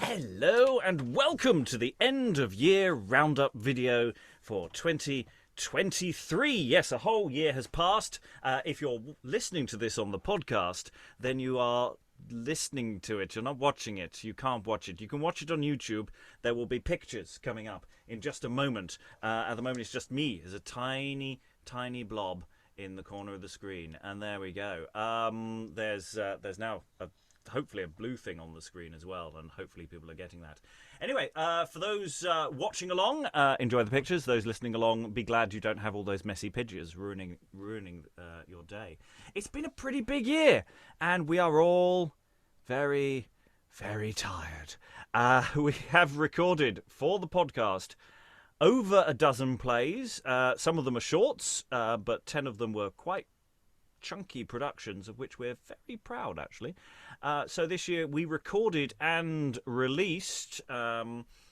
Hello and welcome to the end of year roundup video for 2023. Yes, a whole year has passed. If you're listening to this on the podcast, then you are listening to it. You're not watching it. You can't watch it. You can watch it on YouTube. There will be pictures coming up in just a moment. At the moment, it's just me as a tiny blob in the corner of the screen. And there we go. There's now hopefully a blue thing on the screen as well, and hopefully people are getting that. Anyway, for those watching along, enjoy the pictures. Those listening along, be glad you don't have all those messy pictures ruining your day. It's been a pretty big year, and we are all very, very tired. We have recorded for the podcast over a dozen plays. Some of them are shorts, but 10 of them were quite chunky productions, of which we're very proud, actually. So this year we recorded and released,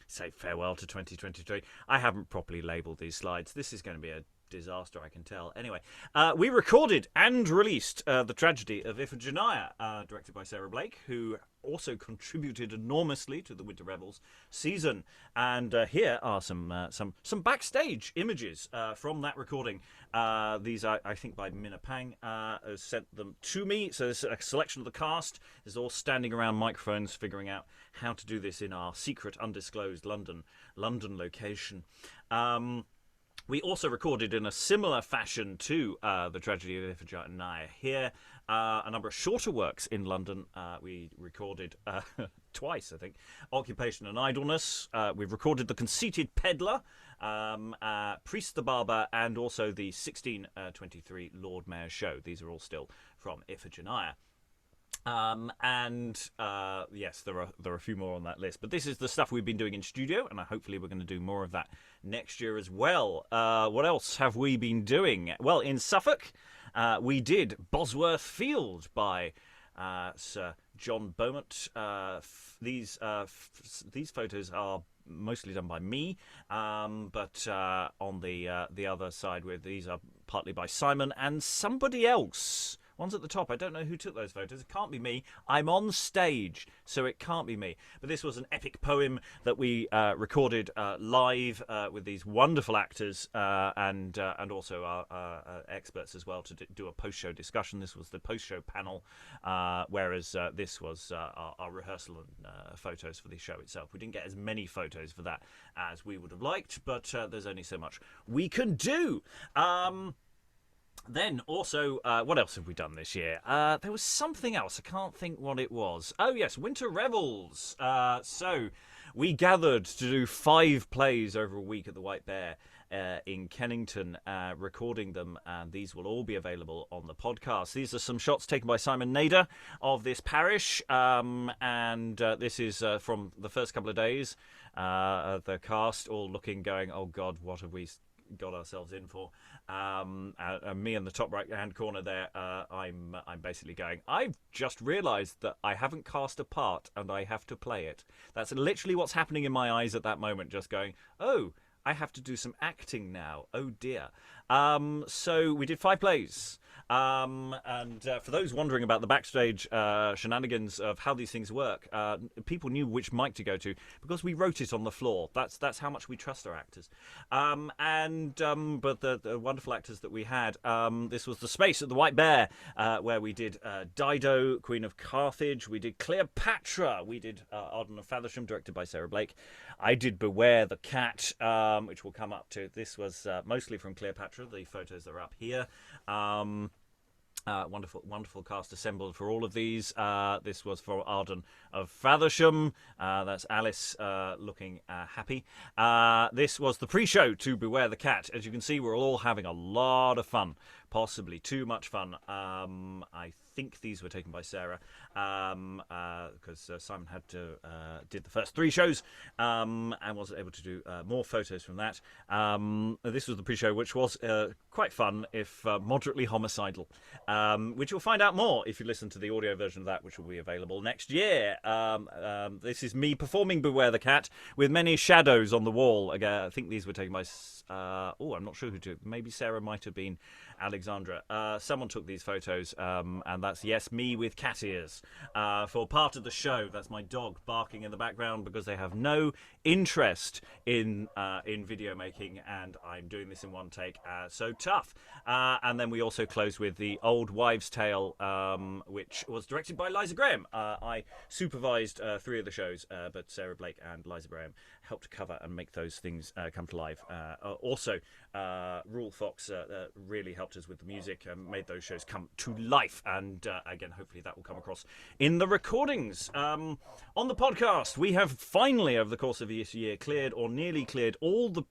say farewell to 2023. I haven't properly labelled these slides. This is going to be a disaster, I can tell. Anyway, we recorded and released The Tragedy of Iphigenia, directed by Sarah Blake, who also contributed enormously to the Winter Revels season. And here are some backstage images from that recording. These are, I think, by Minna Pang, has sent them to me. So there's a selection of the cast. There's all standing around microphones, figuring out how to do this in our secret, undisclosed London location. We also recorded in a similar fashion to The Tragedy of Iphigenia here a number of shorter works in London. We recorded twice, I think, Occupation and Idleness. We've recorded The Conceited Peddler, Priest the Barber, and also the 1623 Lord Mayor's Show. These are all still from Iphigenia. Yes, there are a few more on that list, but this is the stuff we've been doing in studio, and hopefully we're going to do more of that next year as well. What else have we been doing? Well, in Suffolk, we did Bosworth Field by Sir John Beaumont. These photos are mostly done by me, but on the other side, where these are partly by Simon and somebody else. One's at the top. I don't know who took those photos. It can't be me. I'm on stage, so it can't be me. But this was an epic poem that we recorded live with these wonderful actors and also our experts as well to do a post-show discussion. This was the post-show panel, whereas this was our rehearsal and photos for the show itself. We didn't get as many photos for that as we would have liked, but there's only so much we can do. Then also, what else have we done this year? There was something else. I can't think what it was. Oh, yes, Winter Revels. So we gathered to do 5 plays over a week at the White Bear in Kennington, recording them, and these will all be available on the podcast. These are some shots taken by Simon Nader of this parish, and this is from the first couple of days. The cast all looking, going, oh, God, what have we got ourselves in for? Me in the top right hand corner there, I'm basically going, I've just realised that I haven't cast a part and I have to play it. That's literally what's happening in my eyes at that moment, just going, oh, I have to do some acting now. Oh dear. So we did 5 plays. And for those wondering about the backstage shenanigans of how these things work, people knew which mic to go to because we wrote it on the floor. That's how much we trust our actors. But the wonderful actors that we had, this was the space at the White Bear, where we did Dido, Queen of Carthage. We did Cleopatra. We did Arden of Faversham, directed by Sarah Blake. I did Beware the Cat, which we'll come up to. This was mostly from Cleopatra, the photos that are up here. Wonderful cast assembled for all of these. This was for Arden of Faversham. That's Alice looking happy. This was the pre-show to Beware the Cat. As you can see, we're all having a lot of fun, possibly too much fun. I think these were taken by Sarah because Simon had to did the first 3 shows and wasn't able to do more photos from that. This was the pre-show, which was quite fun, if moderately homicidal, which you'll find out more if you listen to the audio version of that, which will be available next year. This is me performing Beware the Cat with many shadows on the wall. Again, I think these were taken by I'm not sure who took. Maybe Sarah might have been Alexandra. Someone took these photos, and that's, yes, me with cat ears for part of the show. That's my dog barking in the background because they have no interest in video making, and I'm doing this in one take. So tough. And then we also close with The Old Wives' Tale, which was directed by Liza Graham. I supervised 3 of the shows, but Sarah Blake and Liza Graham helped cover and make those things come to life. Also, Rule Fox really helped us with the music and made those shows come to life. And again, hopefully that will come across in the recordings. On the podcast, we have finally, over the course of this year, cleared or nearly cleared all the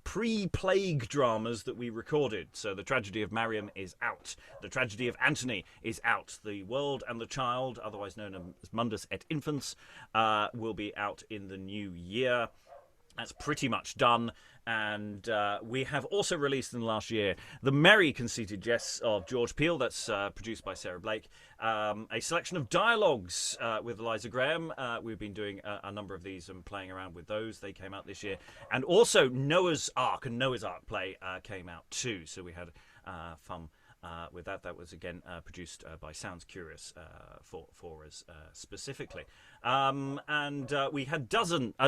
pre-plague dramas that we recorded. So the tragedy of Mariam is out. The tragedy of Antony is out. The World and the Child, otherwise known as Mundus et Infants, will be out in the new year. That's pretty much done. And we have also released in the last year The Merry Conceited Jests of George Peele. That's produced by Sarah Blake. A selection of dialogues with Liza Graham. We've been doing a number of these and playing around with those. They came out this year. And also Noah's Ark and Noah's Ark play came out too. So we had fun with that. That was again produced by Sounds Curious for us specifically. And we had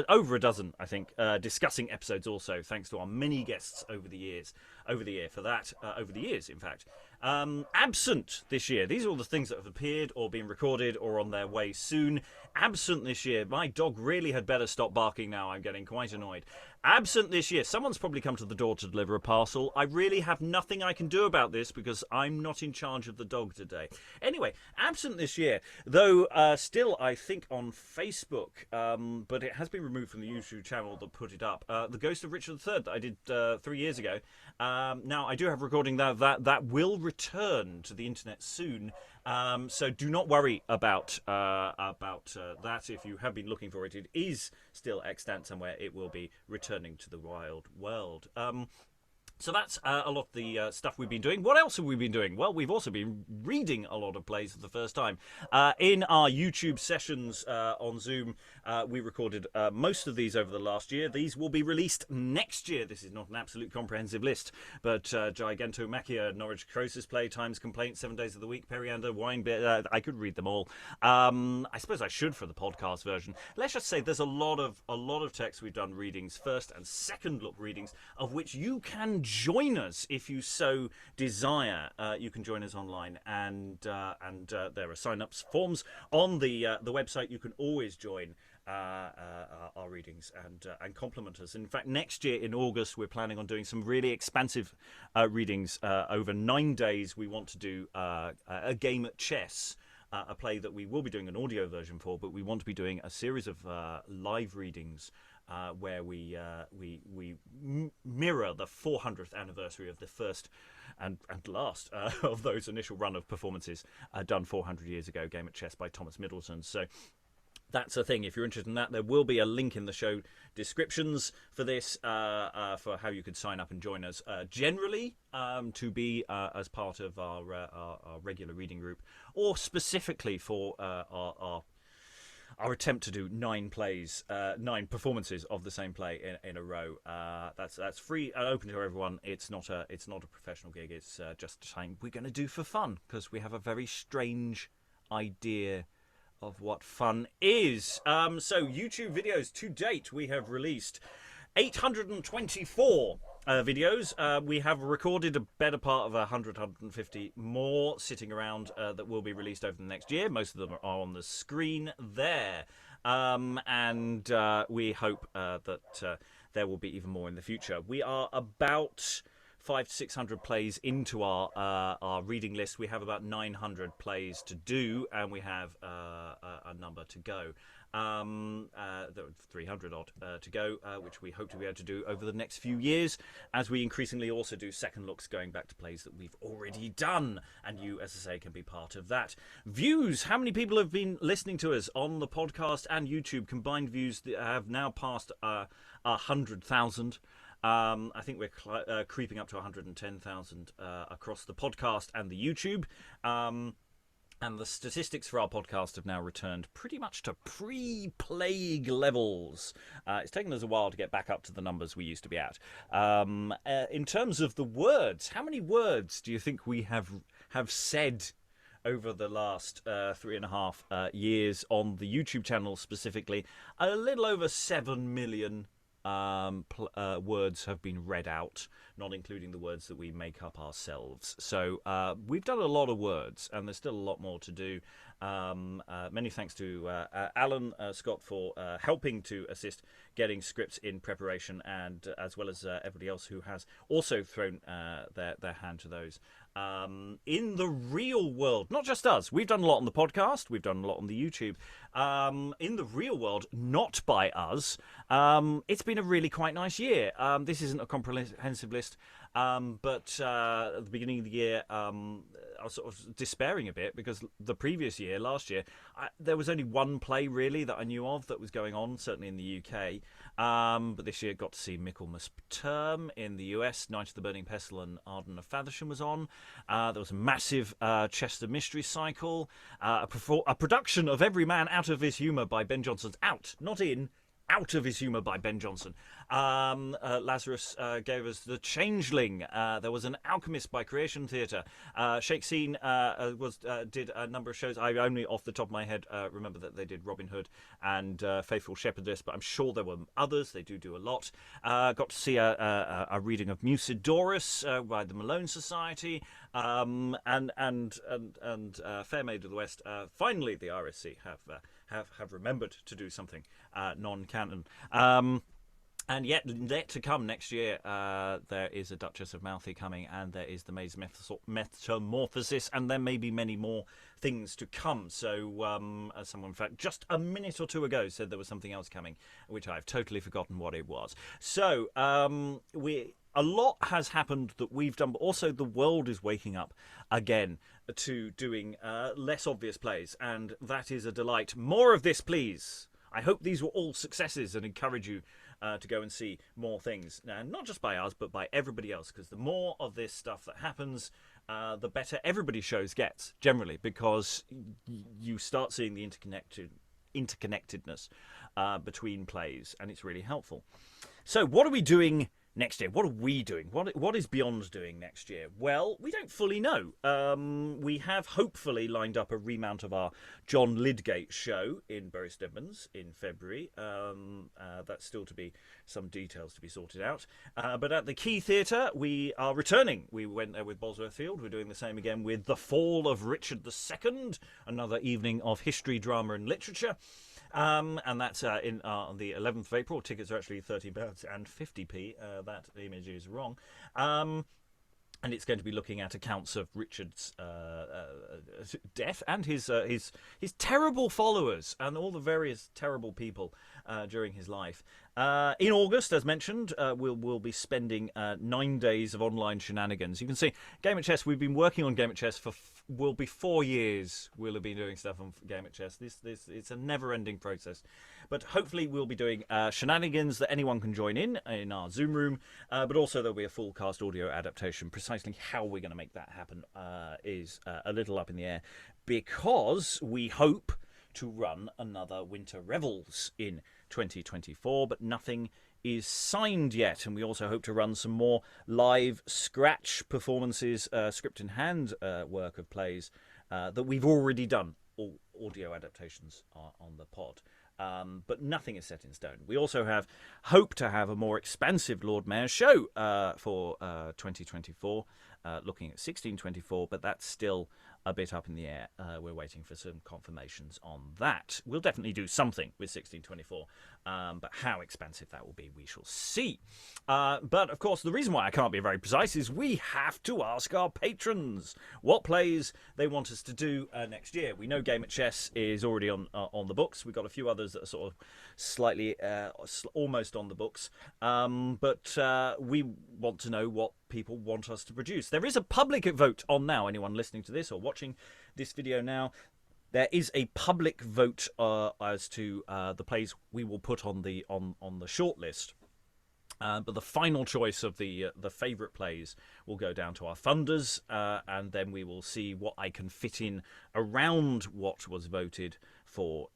over a dozen, I think, discussing episodes also, thanks to our many guests over the years, over the years, in fact. Absent this year. These are all the things that have appeared or been recorded or on their way soon. Absent this year. My dog really had better stop barking now. I'm getting quite annoyed. Absent this year. Someone's probably come to the door to deliver a parcel. I really have nothing I can do about this because I'm not in charge of the dog today. Anyway, absent this year, though still, I think, on Facebook, but it has been removed from the YouTube channel that put it up. The Ghost of Richard III that I did 3 years ago. Now, I do have a recording that will return to the internet soon. So do not worry about that. If you have been looking for it, it is still extant somewhere. It will be returning to the wild world. So that's a lot of the stuff we've been doing. What else have we been doing? Well, we've also been reading a lot of plays for the first time. In our YouTube sessions on Zoom, we recorded most of these over the last year. These will be released next year. This is not an absolute comprehensive list, but Gigantomachia, Norwich Croesus play, Times Complaint, 7 Days of the Week, Periander, Wine Beer. I could read them all. I suppose I should for the podcast version. Let's just say there's a lot of text we've done readings, first and second look readings, of which you can join us if you so desire. You can join us online, and there are sign-ups forms on the website. You can always join our readings and compliment us. In fact, next year in August, we're planning on doing some really expansive readings over 9 days. We want to do a game at chess. A play that we will be doing an audio version for, but we want to be doing a series of live readings where we mirror the 400th anniversary of the first and last of those initial run of performances done 400 years ago, Game at Chess by Thomas Middleton. So that's a thing. If you're interested in that, there will be a link in the show descriptions for this, for how you could sign up and join us generally to be as part of our regular reading group, or specifically for our attempt to do 9 performances of the same play in a row. That's free and open to everyone. It's not a professional gig. It's just something we're going to do for fun, because we have a very strange idea of what fun is. So YouTube videos to date, we have released 824 videos. We have recorded a better part of 150 more sitting around that will be released over the next year. Most of them are on the screen there. And we hope that there will be even more in the future. We are about 500 to 600 plays into our reading list. We have about 900 plays to do, and we have a number to go. 300 odd to go, which we hope to be able to do over the next few years, as we increasingly also do second looks going back to plays that we've already done, and you, as I say, can be part of that. Views, how many people have been listening to us on the podcast and YouTube? Combined views that have now passed 100,000. I think we're creeping up to 110,000 across the podcast and the YouTube. And the statistics for our podcast have now returned pretty much to pre-plague levels. It's taken us a while to get back up to the numbers we used to be at. In terms of the words, how many words do you think we have said over the last 3.5 years on the YouTube channel specifically? A little over 7 million words have been read out, not including the words that we make up ourselves. So we've done a lot of words, and there's still a lot more to do. Many thanks to Alan Scott for helping to assist getting scripts in preparation, and as well as everybody else who has also thrown their hand to those. In the real world, not just us, we've done a lot on the podcast, we've done a lot on the YouTube. In the real world, not by us, it's been a really quite nice year. This isn't a comprehensive list, but at the beginning of the year, I was sort of despairing a bit because the previous year, last year, there was only one play really that I knew of that was going on, certainly in the UK. But this year got to see Michaelmas Term in the US. Night of the Burning Pestle and Arden of Faversham was on. There was a massive Chester Mystery Cycle, a production of Every Man Out of His Humour by Ben Jonson's Out of His Humour by Ben Jonson. Lazarus gave us The Changeling. There was an Alchemist by Creation Theatre. Shake Scene did a number of shows. I only off the top of my head remember that they did Robin Hood and Faithful Shepherdess, but I'm sure there were others. They do a lot. Got to see a reading of Musidorus by the Malone Society, and Fair Maid of the West. Finally, the RSC have remembered to do something non-canon. And yet to come next year, there is a Duchess of Malfi coming, and there is the Maze Metamorphosis, and there may be many more things to come. So someone, in fact, just a minute or two ago said there was something else coming, which I've totally forgotten what it was. So a lot has happened that we've done, but also the world is waking up again to doing less obvious plays, and that is a delight. More of this, please. I hope these were all successes and encourage you to go and see more things. Now, not just by us, but by everybody else, because the more of this stuff that happens, the better everybody's shows gets, generally, because you start seeing the interconnectedness between plays, and it's really helpful. So what are we doing next year? What are we doing? What is Beyond doing next year? Well, we don't fully know. We have hopefully lined up a remount of our John Lydgate show in Bury Stebbins in February. That's still to be some details to be sorted out. But at the Key Theatre, we are returning. We went there with Bosworth Field. We're doing the same again with The Fall of Richard II, another evening of history, drama and literature. And that's on the 11th of April. Tickets are actually £30 and 50p. That image is wrong. And it's going to be looking at accounts of Richard's death and his terrible followers and all the various terrible people during his life. In August, as mentioned, we'll be spending 9 days of online shenanigans. You can see Game at Chess. We've been working on Game at Chess for will be 4 years. We'll have been doing stuff on Game at Chess. This it's a never-ending process, but hopefully we'll be doing shenanigans that anyone can join in our Zoom room. But also there'll be a full cast audio adaptation. Precisely how we're going to make that happen is a little up in the air, because we hope to run another Winter Revels in 2024, but nothing is signed yet. And we also hope to run some more live scratch performances, script in hand work of plays that we've already done. All audio adaptations are on the pod. But nothing is set in stone. We also hope to have a more expansive Lord Mayor's show for 2024, looking at 1624, but that's still a bit up in the air. We're waiting for some confirmations on that. We'll definitely do something with 1624, but how expansive that will be, we shall see. But, of course, the reason why I can't be very precise is we have to ask our patrons what plays they want us to do next year. We know Game at Chess is already on the books. We've got a few others that are sort of slightly almost on the books, but we want to know what people want us to produce. There is a public vote on now. Anyone listening to this or watching this video now, there is a public vote as to the plays we will put on the short list. But the final choice of the favourite plays will go down to our funders, and then we will see what I can fit in around what was voted for,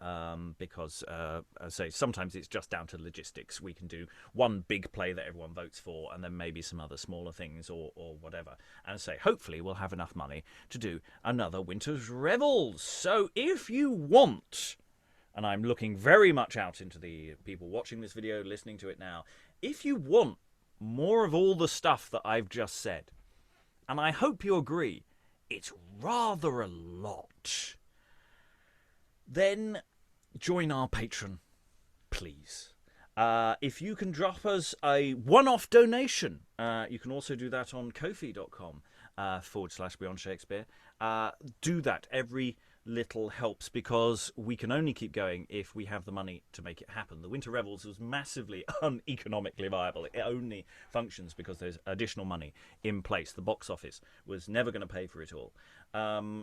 because, as I say, sometimes it's just down to logistics. We can do one big play that everyone votes for, and then maybe some other smaller things or whatever. And say, hopefully we'll have enough money to do another Winter's Revels. So if you want, and I'm looking very much out into the people watching this video, listening to it now, if you want more of all the stuff that I've just said, and I hope you agree, it's rather a lot, then join our Patreon, please. If you can drop us a one-off donation, you can also do that on ko-fi.com /Beyond Shakespeare. Do that. Every little helps, because we can only keep going if we have the money to make it happen. The Winter Revels was massively uneconomically viable. It only functions because there's additional money in place. The box office was never going to pay for it all.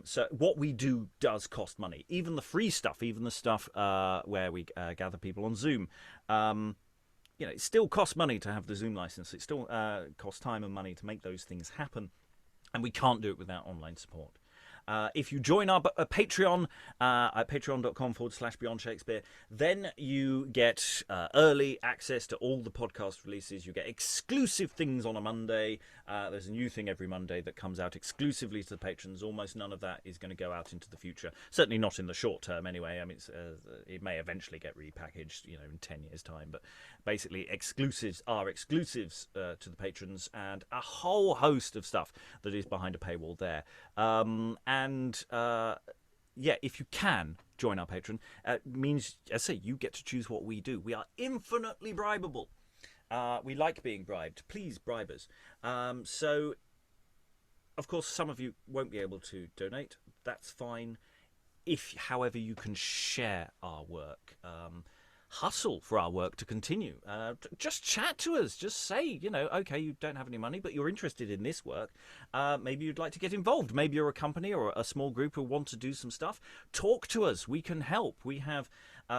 So what we do does cost money. Even the free stuff, even the stuff where we gather people on Zoom, it still costs money to have the Zoom license. It still costs time and money to make those things happen, and we can't do it without online support. If you join our Patreon at patreon.com /Beyond Shakespeare, then you get early access to all the podcast releases. You get exclusive things on a Monday. There's a new thing every Monday that comes out exclusively to the patrons. Almost none of that is going to go out into the future. Certainly not in the short term, anyway. I mean, it may eventually get repackaged, in 10 years' time. But basically, exclusives are exclusives to the patrons, and a whole host of stuff that is behind a paywall there. If you can join our Patreon, it means, as I say, you get to choose what we do. We are infinitely bribable. We like being bribed. Please bribe us. So, of course, some of you won't be able to donate. That's fine. However, you can share our work. Hustle for our work to continue. Just chat to us. Just say, okay, you don't have any money, but you're interested in this work. Maybe you'd like to get involved. Maybe you're a company or a small group who want to do some stuff. Talk to us. We can help. We have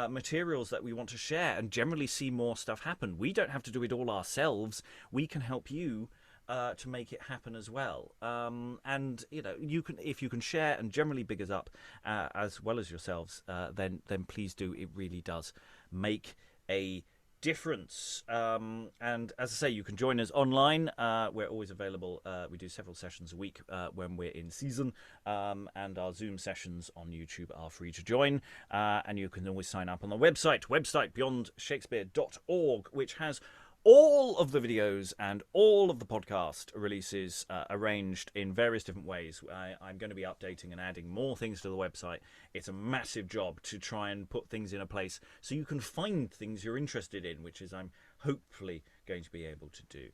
materials that we want to share and generally see more stuff happen. We don't have to do it all ourselves. We can help you to make it happen as well. And if you can share and generally big us up as well as yourselves, then please do. It really does make a difference. And as I say, you can join us online. We're always available. We do several sessions a week when we're in season, and our Zoom sessions on YouTube are free to join. And you can always sign up on the website beyondshakespeare.org, which has all of the videos and all of the podcast releases arranged in various different ways. I'm going to be updating and adding more things to the website. It's a massive job to try and put things in a place so you can find things you're interested in, which is I'm hopefully going to be able to do.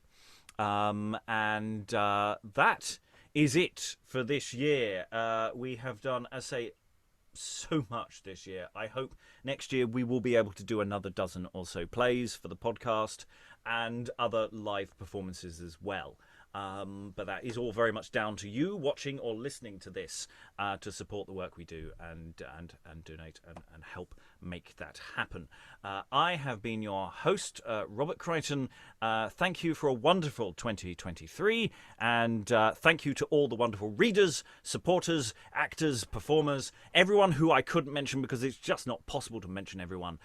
That is it for this year. We have done, as I say, so much this year. I hope next year we will be able to do another dozen or so plays for the podcast and other live performances as well. But that is all very much down to you watching or listening to this to support the work we do and donate and help make that happen. I have been your host, Robert Crighton. Thank you for a wonderful 2023, and thank you to all the wonderful readers, supporters, actors, performers, everyone who I couldn't mention because it's just not possible to mention everyone.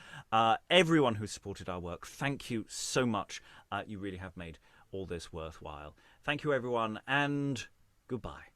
Everyone who supported our work, thank you so much. You really have made all this worthwhile. Thank you, everyone, and goodbye.